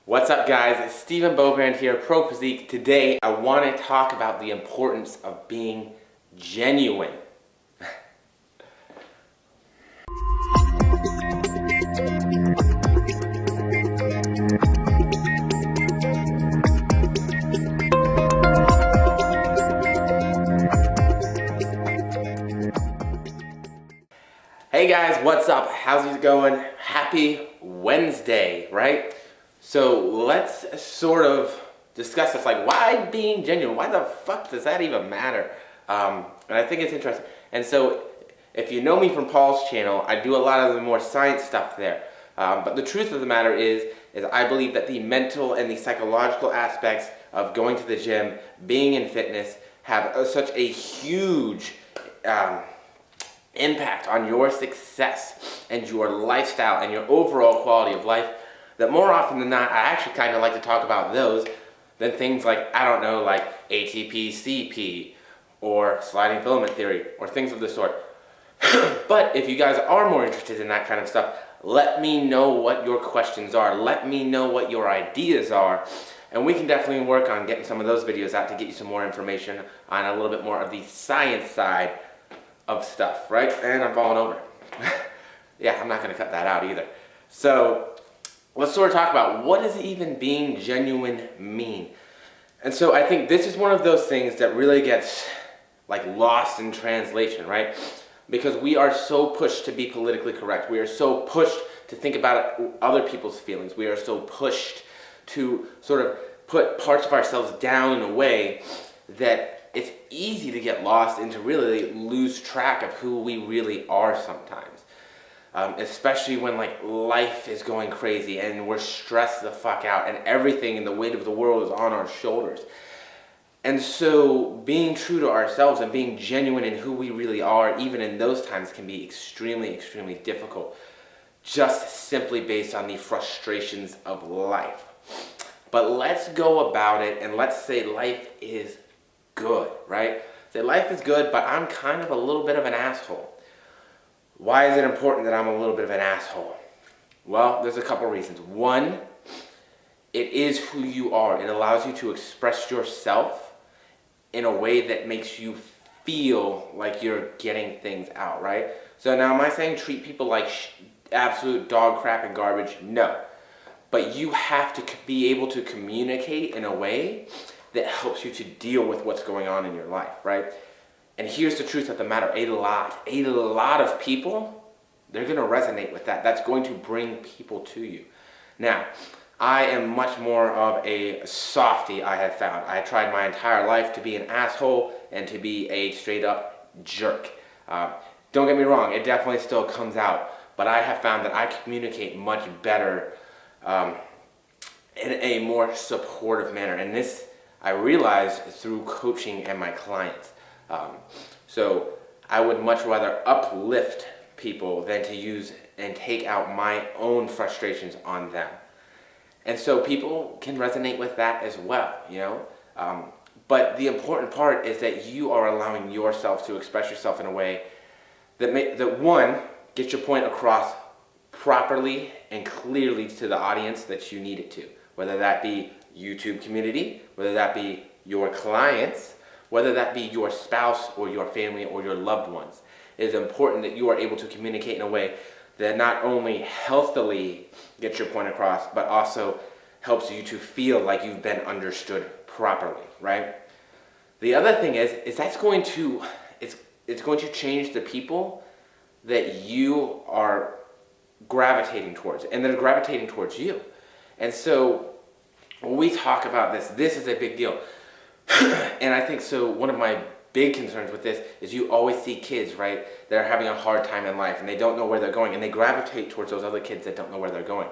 What's up, guys? It's Stephen Beaugrand here, Pro Physique. Today I want to talk about the importance of being genuine. Hey guys, what's up? How's it going? Happy Wednesday, right? So let's sort of discuss this, like, why being genuine? Why the fuck does that even matter? And I think it's interesting. And so if you know me from Paul's channel, I do a lot of the more science stuff there. But the truth of the matter is I believe that the mental and the psychological aspects of going to the gym, being in fitness, have such a huge impact on your success and your lifestyle and your overall quality of life, that more often than not, I actually kind of like to talk about those than things like, I don't know, like ATP, CP, or sliding filament theory, or things of the sort. But if you guys are more interested in that kind of stuff, let me know what your questions are. Let me know what your ideas are. And we can definitely work on getting some of those videos out to get you some more information on a little bit more of the science side of stuff, right? And I'm falling over. Yeah, I'm not going to cut that out either. So let's sort of talk about, what does even being genuine mean? And so I think this is one of those things that really gets like lost in translation, right? Because we are so pushed to be politically correct. We are so pushed to think about other people's feelings. We are so pushed to sort of put parts of ourselves down in a way that it's easy to get lost and to really lose track of who we really are sometimes. Especially when like life is going crazy and we're stressed the fuck out and everything and the weight of the world is on our shoulders. And so being true to ourselves and being genuine in who we really are, even in those times, can be extremely, extremely difficult, just simply based on the frustrations of life. But let's go about it and let's say life is good, right? Say life is good, but I'm kind of a little bit of an asshole. Why is it important that I'm a little bit of an asshole? Well, there's a couple reasons. One, it is who you are. It allows you to express yourself in a way that makes you feel like you're getting things out, right? So now, am I saying treat people like absolute dog crap and garbage? No. But you have to be able to communicate in a way that helps you to deal with what's going on in your life, right? And here's the truth of the matter, a lot of people, they're gonna resonate with that. That's going to bring people to you. Now, I am much more of a softie, I have found. I tried my entire life to be an asshole and to be a straight up jerk. Don't get me wrong, it definitely still comes out, but I have found that I communicate much better in a more supportive manner. And this I realized through coaching and my clients. So I would much rather uplift people than to use and take out my own frustrations on them. And so people can resonate with that as well, you know? But the important part is that you are allowing yourself to express yourself in a way that one, gets your point across properly and clearly to the audience that you need it to. Whether that be YouTube community, whether that be your clients, whether that be your spouse or your family or your loved ones. It is important that you are able to communicate in a way that not only healthily gets your point across, but also helps you to feel like you've been understood properly, right? The other thing is that's going to, it's going to change the people that you are gravitating towards, and they're gravitating towards you. And so when we talk about this is a big deal. And I think so one of my big concerns with this is you always see kids, right, that are having a hard time in life and they don't know where they're going, and they gravitate towards those other kids that don't know where they're going.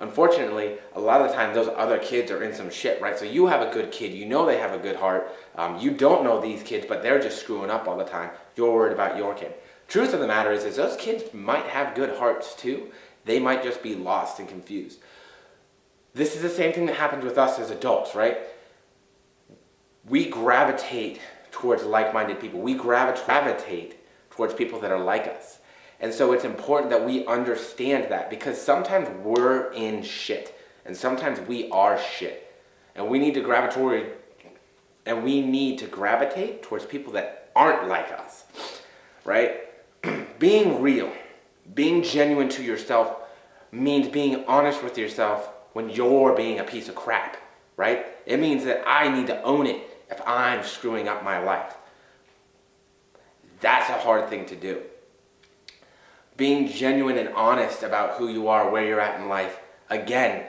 Unfortunately, a lot of the time those other kids are in some shit, right? So you have a good kid, you know they have a good heart, you don't know these kids, but they're just screwing up all the time. You're worried about your kid. Truth of the matter is those kids might have good hearts too. They might just be lost and confused. This is the same thing that happens with us as adults, right? We gravitate towards like-minded people. We gravitate towards people that are like us. And so it's important that we understand that, because sometimes we're in shit. And sometimes we are shit. And we need to gravitate towards people that aren't like us, right? Being real, being genuine to yourself means being honest with yourself when you're being a piece of crap, right? It means that I need to own it if I'm screwing up my life. That's a hard thing to do. Being genuine and honest about who you are, where you're at in life, again,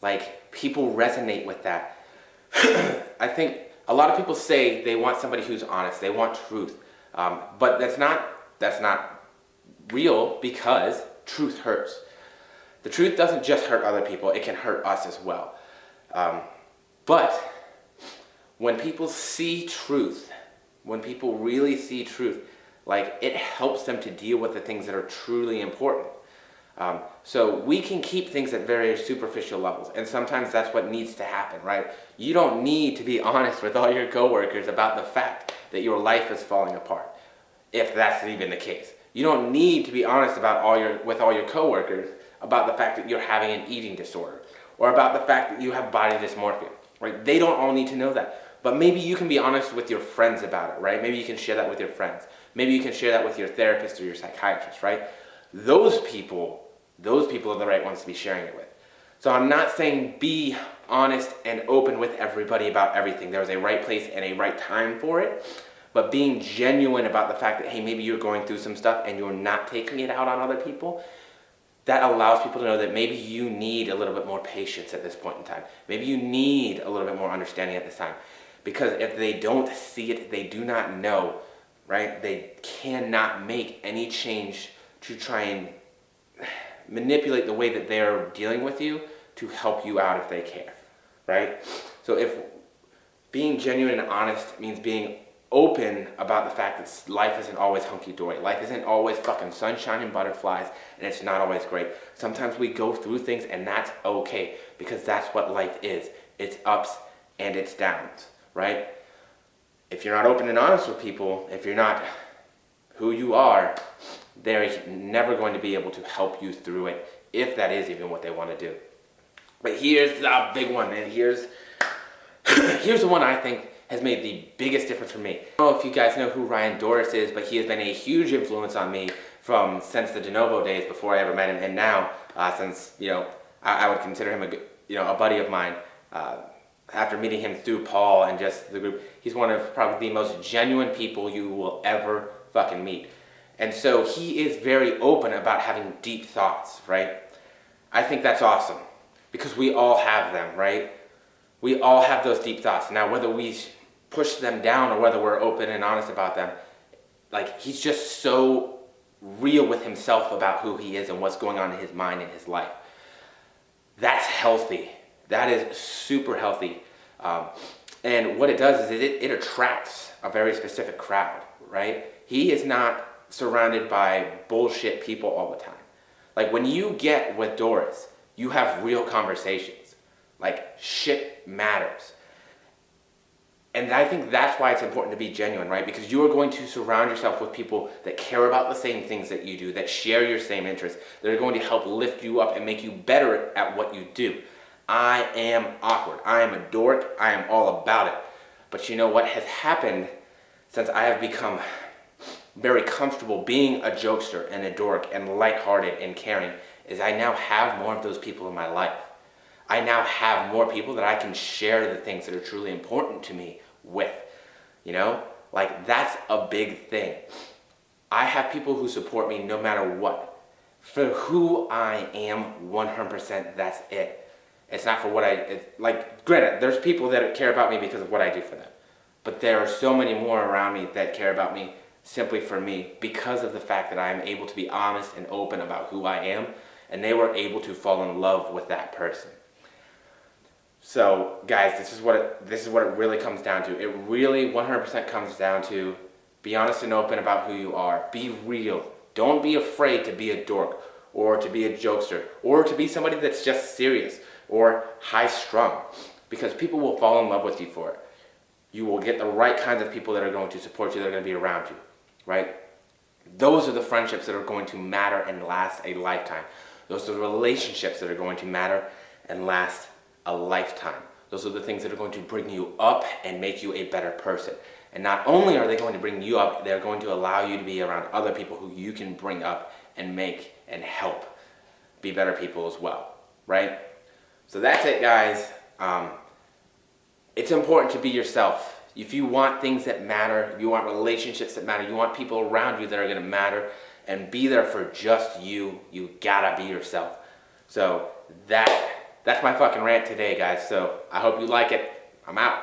like, people resonate with that. I think a lot of people say they want somebody who's honest, they want truth, but that's not real, because truth hurts. The truth doesn't just hurt other people, it can hurt us as well. But when people see truth, when people really see truth, like, it helps them to deal with the things that are truly important. So we can keep things at very superficial levels, and sometimes that's what needs to happen, right? You don't need to be honest with all your coworkers about the fact that your life is falling apart, if that's even the case. You don't need to be honest with all your coworkers about the fact that you're having an eating disorder, or about the fact that you have body dysmorphia, right? They don't all need to know that. But maybe you can be honest with your friends about it, right? Maybe you can share that with your friends. Maybe you can share that with your therapist or your psychiatrist, right? Those people are the right ones to be sharing it with. So I'm not saying be honest and open with everybody about everything. There's a right place and a right time for it. But being genuine about the fact that, hey, maybe you're going through some stuff and you're not taking it out on other people, that allows people to know that maybe you need a little bit more patience at this point in time. Maybe you need a little bit more understanding at this time. Because if they don't see it, they do not know, right? They cannot make any change to try and manipulate the way that they're dealing with you to help you out if they care, right? So if being genuine and honest means being open about the fact that life isn't always hunky-dory. Life isn't always fucking sunshine and butterflies, and it's not always great. Sometimes we go through things, and that's okay, because that's what life is. It's ups and it's downs, right? If you're not open and honest with people, if you're not who you are, they're never going to be able to help you through it, if that is even what they want to do. But here's the big one, and here's the one I think has made the biggest difference for me. I don't know if you guys know who Ryan Doris is, but he has been a huge influence on me since the De Novo days, before I ever met him, and now since, I would consider him a buddy of mine. After meeting him through Paul and just the group, he's one of probably the most genuine people you will ever fucking meet. And so he is very open about having deep thoughts, right? I think that's awesome, because we all have them, right? We all have those deep thoughts. Now, whether we push them down or whether we're open and honest about them, like, he's just so real with himself about who he is and what's going on in his mind and his life. That's healthy. That is super healthy. And what it does is it attracts a very specific crowd, right? He is not surrounded by bullshit people all the time. Like, when you get with Doris, you have real conversations. Like, shit matters. And I think that's why it's important to be genuine, right? Because you are going to surround yourself with people that care about the same things that you do, that share your same interests, that are going to help lift you up and make you better at what you do. I am awkward. I am a dork. I am all about it. But you know what has happened since I have become very comfortable being a jokester and a dork and lighthearted and caring is I now have more of those people in my life. I now have more people that I can share the things that are truly important to me with. Like, that's a big thing. I have people who support me no matter what. For who I am, 100%, that's it. It's not for what granted, there's people that care about me because of what I do for them. But there are so many more around me that care about me simply for me because of the fact that I am able to be honest and open about who I am, and they were able to fall in love with that person. So, guys, this is what it really comes down to. It really 100% comes down to be honest and open about who you are. Be real. Don't be afraid to be a dork or to be a jokester or to be somebody that's just serious or high-strung, because people will fall in love with you for it. You will get the right kinds of people that are going to support you, that are going to be around you, right? Those are the friendships that are going to matter and last a lifetime. Those are the relationships that are going to matter and last a lifetime. Those are the things that are going to bring you up and make you a better person. And not only are they going to bring you up, they're going to allow you to be around other people who you can bring up and make and help be better people as well, right? So that's it, guys. It's important to be yourself. If you want things that matter, if you want relationships that matter, you want people around you that are going to matter and be there for just you, you gotta be yourself. So that's my fucking rant today, guys. So I hope you like it. I'm out.